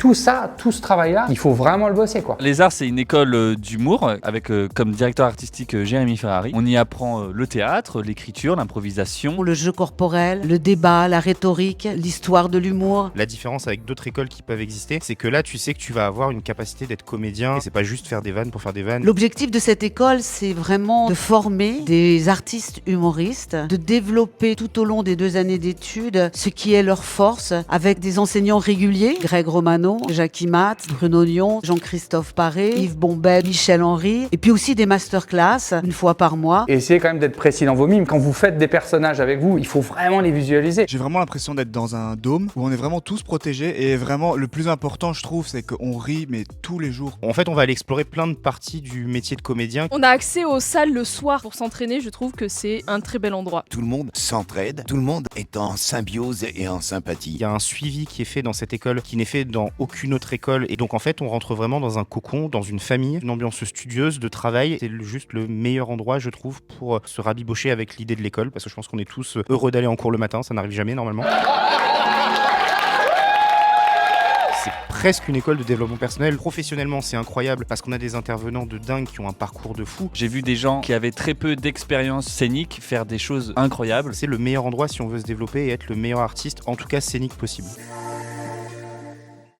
tout ça, tout ce travail-là, il faut vraiment le bosser, quoi. Les Arts, c'est une école d'humour avec comme directeur artistique Jérémy Ferrari. On y apprend le théâtre, l'écriture, l'improvisation. Le jeu corporel, le débat, la rhétorique, l'histoire de l'humour. La différence avec d'autres écoles qui peuvent exister, c'est que là, tu sais que tu vas avoir une capacité d'être comédien et c'est pas juste faire des vannes pour faire des vannes. L'objectif de cette école, c'est vraiment de former des artistes humoristes, de développer tout au long des 2 années d'études ce qui est leur force avec des enseignants réguliers, Greg Romano, Jackie Matt, Bruno Lyon, Jean-Christophe Paré, Yves Bombay, Michel Henry, et puis aussi des masterclass une fois par mois. Et essayez quand même d'être précis dans vos mimes. Quand vous faites des personnages avec vous, il faut vraiment les visualiser. J'ai vraiment l'impression d'être dans un dôme où on est vraiment tous protégés et vraiment le plus important je trouve c'est qu'on rit mais tous les jours. En fait, on va aller explorer plein de parties du métier de comédien. On a accès aux salles le soir pour s'entraîner, je trouve que c'est un très bel endroit. Tout le monde s'entraide, tout le monde est en symbiose et en sympathie. Il y a un suivi qui est fait dans cette école qui n'est fait dans aucune autre école et donc en fait on rentre vraiment dans un cocon, dans une famille, une ambiance studieuse de travail. C'est juste le meilleur endroit je trouve pour se rabibocher avec l'idée de l'école parce que je pense qu'on est tous heureux d'aller en cours le matin, ça n'arrive jamais normalement. C'est presque une école de développement personnel. Professionnellement, c'est incroyable parce qu'on a des intervenants de dingue qui ont un parcours de fou. J'ai vu des gens qui avaient très peu d'expérience scénique faire des choses incroyables. C'est le meilleur endroit si on veut se développer et être le meilleur artiste, en tout cas scénique possible.